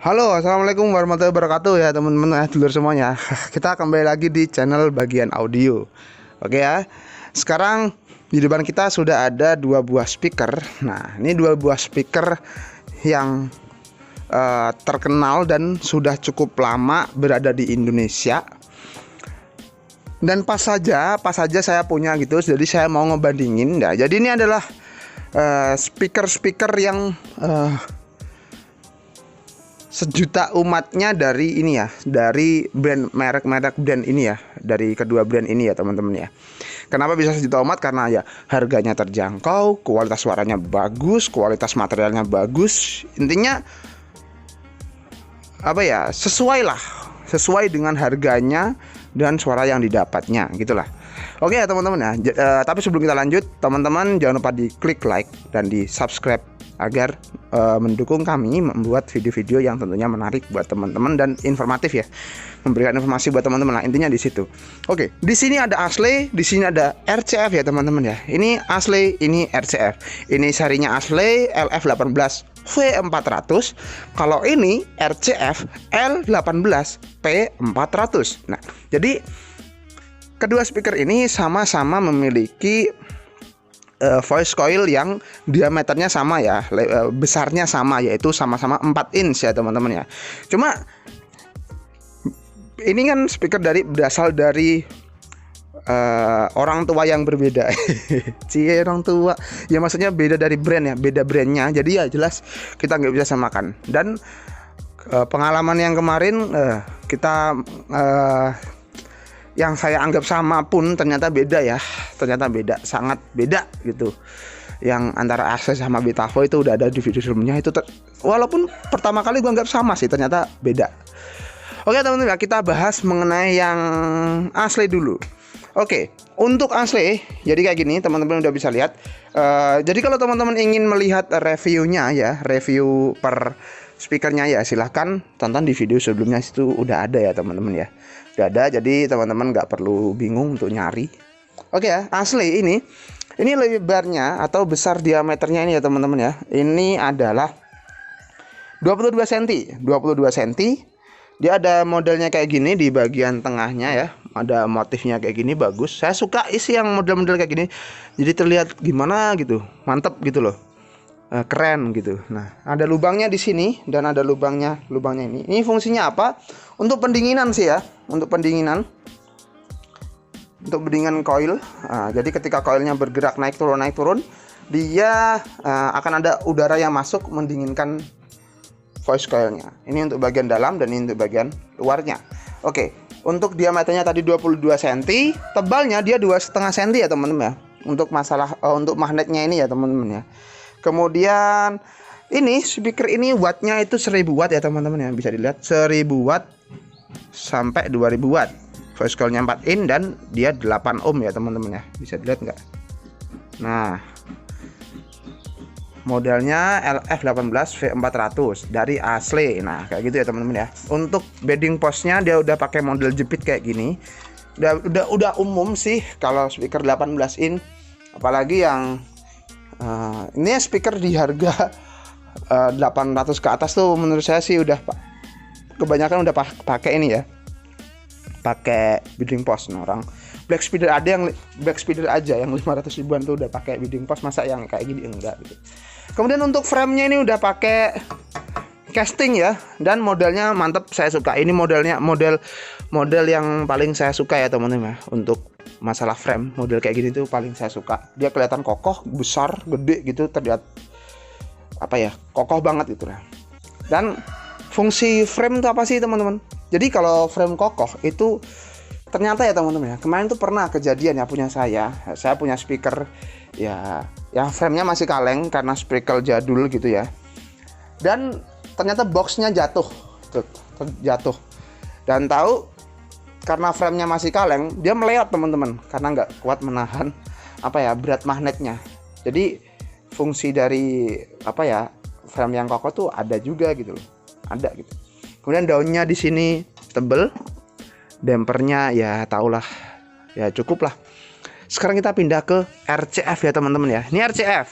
Halo, assalamualaikum warahmatullahi wabarakatuh ya teman-teman ya, dulur semuanya. Kita kembali lagi di channel bagian audio. Oke ya. Sekarang di depan kita sudah ada dua buah speaker. Nah, ini dua buah speaker yang terkenal dan sudah cukup lama berada di Indonesia. Dan pas saja saya punya gitu. Jadi saya mau ngebandingin. Nah, jadi ini adalah speaker yang sejuta umatnya dari ini ya, dari merek brand ini ya, dari kedua brand ini ya teman-teman ya. Kenapa bisa sejuta umat? Karena ya harganya terjangkau, kualitas suaranya bagus, kualitas materialnya bagus. Intinya apa ya, sesuai dengan harganya dan suara yang didapatnya gitulah. Oke ya teman-teman ya. Tapi sebelum kita lanjut, teman-teman jangan lupa di klik like dan di subscribe agar mendukung kami membuat video-video yang tentunya menarik buat teman-teman dan informatif ya, memberikan informasi buat teman-teman lah, intinya di situ. Oke, di sini ada Ashley, di sini ada RCF ya teman-teman ya. Ini Ashley, ini RCF. Ini serinya Ashley LF18 V400. Kalau ini RCF L18 P400. Nah, jadi kedua speaker ini sama-sama memiliki voice coil yang diameternya sama ya, besarnya sama, yaitu sama-sama 4 inch ya teman-teman ya. Cuma ini kan speaker berasal dari orang tua yang berbeda. Cie, orang tua ya, maksudnya beda dari brand ya, beda brandnya. Jadi ya jelas kita nggak bisa samakan. Dan pengalaman yang kemarin kita yang saya anggap sama pun ternyata beda ya, ternyata beda, sangat beda gitu. Yang antara Ashley sama Betavo itu udah ada di video sebelumnya itu walaupun pertama kali gue anggap sama sih, ternyata beda. Oke teman-teman, kita bahas mengenai yang Ashley dulu. Oke, untuk Ashley jadi kayak gini teman-teman udah bisa lihat. Jadi kalau teman-teman ingin melihat reviewnya ya, review per speakernya ya, silahkan tonton di video sebelumnya, itu udah ada ya teman-teman ya, udah ada. Jadi teman-teman nggak perlu bingung untuk nyari. Oke ya, Ashley ini lebarnya atau besar diameternya ini ya teman-teman ya, ini adalah 22 cm. Dia ada modelnya kayak gini di bagian tengahnya ya, ada motifnya kayak gini, bagus. Saya suka isi yang model-model kayak gini, jadi terlihat gimana gitu, mantep gitu loh, keren gitu. Nah, ada lubangnya di sini dan ada lubangnya ini. Ini fungsinya apa? Untuk pendinginan sih ya, untuk pendinginan coil. Nah, jadi ketika coilnya bergerak naik turun, dia akan ada udara yang masuk mendinginkan voice coilnya. Ini untuk bagian dalam dan ini untuk bagian luarnya. Oke, untuk diameternya tadi 22 cm, tebalnya dia 2,5 cm ya teman-teman ya. Untuk masalah untuk magnetnya ini ya teman-teman ya. Kemudian ini speaker ini wattnya itu 1000 watt ya teman-teman ya, bisa dilihat 1000 watt sampai 2000 watt. Voice coilnya 4 in dan dia 8 ohm ya teman-teman ya, bisa dilihat nggak? Nah, modelnya LF18 V400 dari Ashley. Nah, kayak gitu ya teman-teman ya. Untuk bedding postnya dia udah pakai model jepit kayak gini. Udah umum sih kalau speaker 18 in, apalagi yang ini speaker di harga 800 ke atas tuh menurut saya sih udah kebanyakan udah pakai ini ya, pakai bedding post. Nah, orang black speeder ada yang black speeder aja yang 500 ribuan tuh udah pakai bedding post, masa yang kayak gini enggak gitu. Kemudian untuk frame-nya ini udah pakai casting ya, dan modelnya mantep, saya suka. Ini model yang paling saya suka ya teman-teman ya. Untuk masalah frame, model kayak gini tuh paling saya suka. Dia kelihatan kokoh, besar, gede gitu, terlihat apa ya, kokoh banget gitu lah. Dan fungsi frame itu apa sih teman-teman? Jadi kalau frame kokoh itu ternyata ya teman-teman ya, kemarin tuh pernah kejadian ya, punya saya punya speaker ya yang framenya masih kaleng karena speaker jadul gitu ya, dan ternyata boxnya jatuh dan tahu karena framenya masih kaleng dia meleot teman-teman, karena nggak kuat menahan apa ya, berat magnetnya. Jadi fungsi dari apa ya, frame yang kokoh tuh ada juga gitu loh, ada gitu. Kemudian daunnya di sini tebel, dampernya ya tahulah ya, cukup lah. Sekarang kita pindah ke RCF ya teman-teman ya. Ini RCF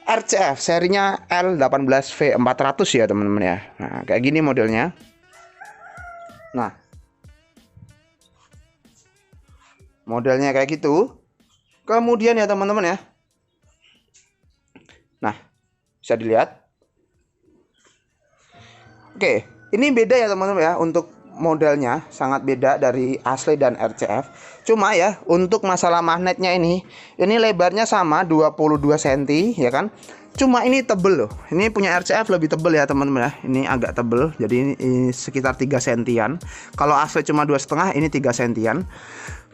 RCF serinya L18V400 ya teman-teman ya. Nah kayak gini modelnya. Nah modelnya kayak gitu. Kemudian ya teman-teman ya, nah bisa dilihat. Oke, ini beda ya teman-teman ya, untuk modelnya sangat beda dari asli dan RCF. Cuma ya untuk masalah magnetnya ini lebarnya sama 22 cm ya kan. Cuma ini tebel loh. Ini punya RCF lebih tebel ya teman-teman ya. Ini agak tebel. Jadi ini sekitar 3 cm. Kalau asli cuma 2,5, ini 3 cm.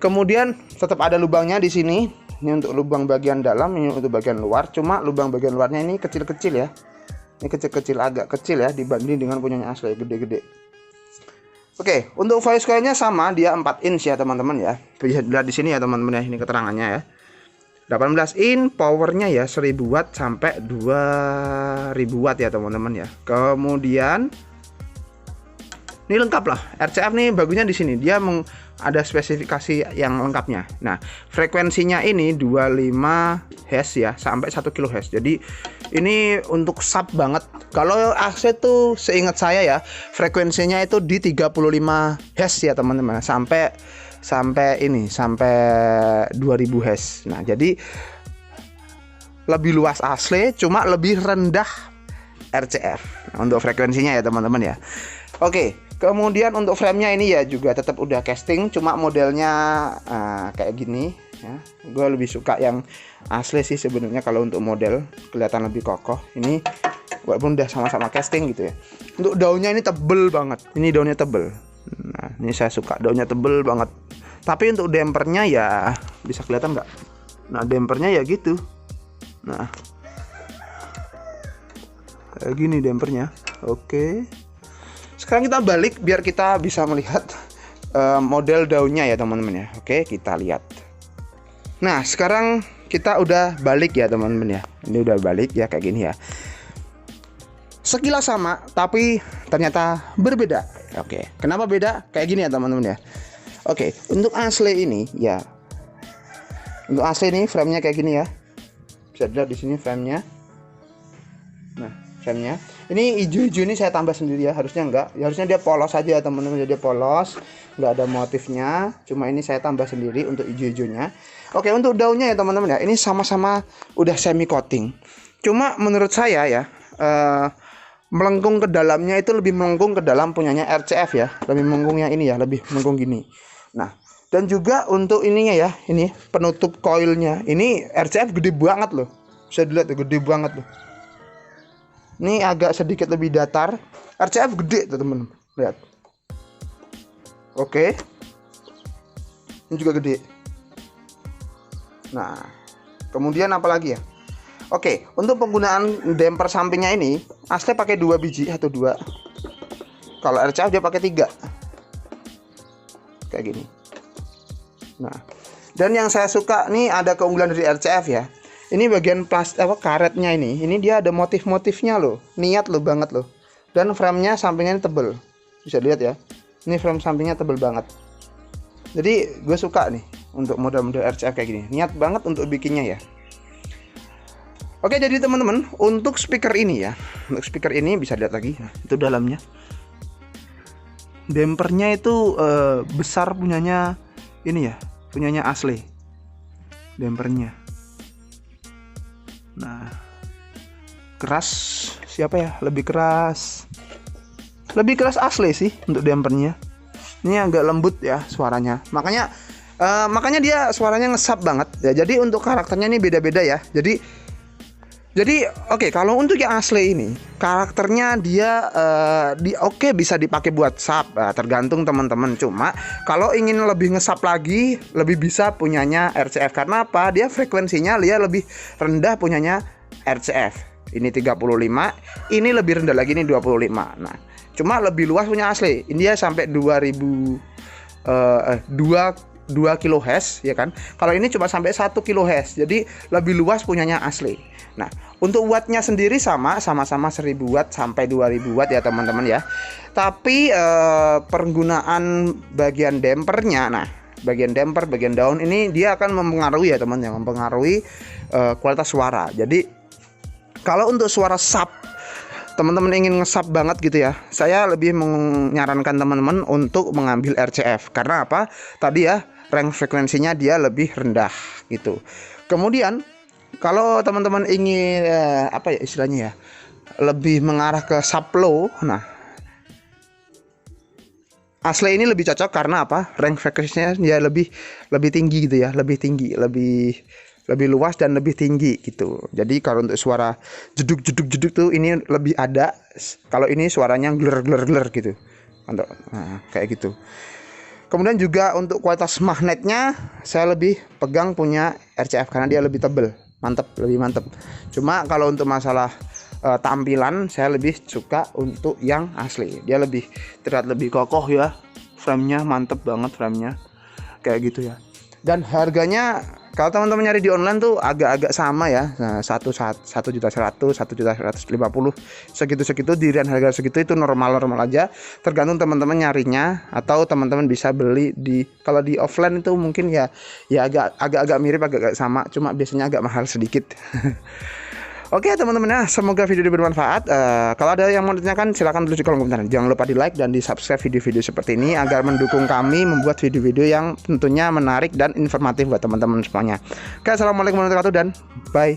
Kemudian tetap ada lubangnya di sini. Ini untuk lubang bagian dalam, ini untuk bagian luar. Cuma lubang bagian luarnya ini kecil-kecil ya. Ini kecil-kecil, agak kecil ya dibanding dengan punyanya asli gede-gede. Oke, untuk voice coilnya sama, dia 4 inch ya teman-teman ya. Bisa dilihat di sini ya teman-teman ya, ini keterangannya ya. 18 in, powernya ya 1000 watt sampai 2000 watt ya teman-teman ya. Kemudian ini lengkap lah. RCF nih bagusnya di sini, dia ada spesifikasi yang lengkapnya. Nah, frekuensinya ini 25 Hz ya, sampai 1 kHz. Jadi ini untuk sub banget. Kalau AC tuh seingat saya ya, frekuensinya itu di 35 Hz ya teman-teman, sampai 2000 Hz. Nah, jadi lebih luas asli, cuma lebih rendah RCF. Nah, untuk frekuensinya ya teman-teman ya. Oke, kemudian untuk framenya ini ya juga tetap udah casting, cuma modelnya kayak gini ya. Gue lebih suka yang asli sih sebenarnya, kalau untuk model kelihatan lebih kokoh. Ini walaupun udah sama-sama casting gitu ya. Untuk daunnya ini tebel banget. Ini daunnya tebel. Nah, ini saya suka daunnya tebel banget. Tapi untuk dampernya ya bisa kelihatan nggak? Nah, dampernya ya gitu. Nah, kayak gini dampernya. Oke. Sekarang kita balik biar kita bisa melihat model daunnya ya teman-teman ya. Oke, kita lihat. Nah, sekarang kita udah balik ya teman-teman ya. Ini udah balik ya kayak gini ya. Sekilas sama, tapi ternyata berbeda. Oke, kenapa beda? Kayak gini ya teman-teman ya. Oke, untuk asli ini ya. Untuk asli ini framenya kayak gini ya. Bisa dilihat di sini framenya. Nah, framenya. Ini hijau-hijau ini saya tambah sendiri ya, harusnya enggak. Ya, harusnya dia polos aja ya teman-teman, dia polos, enggak ada motifnya. Cuma ini saya tambah sendiri untuk hijau-hijaunya. Oke, untuk daunnya ya teman-teman ya, ini sama-sama udah semi coating. Cuma menurut saya ya, melengkung ke dalamnya itu lebih melengkung ke dalam punyanya RCF ya, lebih melengkung yang ini ya, lebih melengkung gini. Nah, dan juga untuk ininya ya, ini penutup coilnya, ini RCF gede banget loh. Bisa dilihat tuh, gede banget loh. Ini agak sedikit lebih datar. RCF gede tuh teman-teman, lihat. Oke, ini juga gede. Nah, kemudian apa lagi ya? Oke, untuk penggunaan damper sampingnya ini asli pakai 2 biji atau 2. Kalau RCF dia pakai 3. Kayak gini. Nah, dan yang saya suka nih ada keunggulan dari RCF ya. Ini bagian karetnya ini dia ada motif-motifnya loh. Niat loh banget loh. Dan framenya sampingnya ini tebel. Bisa lihat ya. Ini frame sampingnya tebel banget. Jadi gue suka nih untuk model-model RCF kayak gini. Niat banget untuk bikinnya ya. Oke, jadi teman-teman, untuk speaker ini ya. Untuk speaker ini bisa lihat lagi. Nah, itu dalamnya. Dampernya itu besar punyanya ini ya. Punyanya asli. Dampernya. Nah, keras siapa ya? Lebih keras asli sih untuk dampernya. Ini agak lembut ya suaranya. Makanya dia suaranya ngesap banget ya. Jadi untuk karakternya ini beda-beda ya. Jadi oke, kalau untuk yang asli ini karakternya dia bisa dipakai buat sub, tergantung teman-teman. Cuma kalau ingin lebih ngesap lagi, lebih bisa punyanya RCF. Karena apa? Dia frekuensinya dia lebih rendah punyanya RCF. Ini 35, ini lebih rendah lagi, ini 25. Nah, cuma lebih luas punya asli. Ini dia sampai 2 kHz ya kan. Kalau ini cuma sampai 1 kHz. Jadi lebih luas punyanya asli. Nah, untuk wattnya sendiri sama-sama 1000 watt sampai 2000 watt ya teman-teman ya. Tapi penggunaan bagian dampernya, nah bagian damper, bagian daun ini dia akan mempengaruhi ya teman-teman, mempengaruhi kualitas suara. Jadi Kalau untuk suara sub, teman-teman ingin nge-sub banget gitu ya, saya lebih menyarankan teman-teman untuk mengambil RCF. Karena apa? Tadi ya, range frekuensinya dia lebih rendah gitu. Kemudian kalau teman-teman ingin apa ya istilahnya ya, lebih mengarah ke sub low, nah Asle ini lebih cocok karena apa? Range frekuensinya dia lebih tinggi gitu ya, lebih tinggi, lebih luas dan lebih tinggi gitu. Jadi kalau untuk suara jeduk tuh ini lebih ada. Kalau ini suaranya gler gitu. Untuk kayak gitu. Kemudian juga untuk kualitas magnetnya saya lebih pegang punya RCF karena dia lebih tebel, lebih mantep. Cuma kalau untuk masalah tampilan saya lebih suka untuk yang asli. Dia lebih terlihat lebih kokoh ya. Framenya mantep banget framenya. Kayak gitu ya. Dan harganya kalau teman-teman nyari di online tuh agak-agak sama ya. Nah, 1.100.000, 1.150.000 segitu di range harga segitu itu normal aja. Tergantung teman-teman nyarinya atau teman-teman bisa beli di kalau di offline itu mungkin ya agak-agak mirip agak sama, cuma biasanya agak mahal sedikit. Oke teman-teman ya, semoga video ini bermanfaat. Kalau ada yang mau ditanyakan silahkan tulis di kolom komentar. Jangan lupa di like dan di subscribe video-video seperti ini agar mendukung kami membuat video-video yang tentunya menarik dan informatif buat teman-teman semuanya. Oke, assalamualaikum warahmatullahi wabarakatuh dan bye.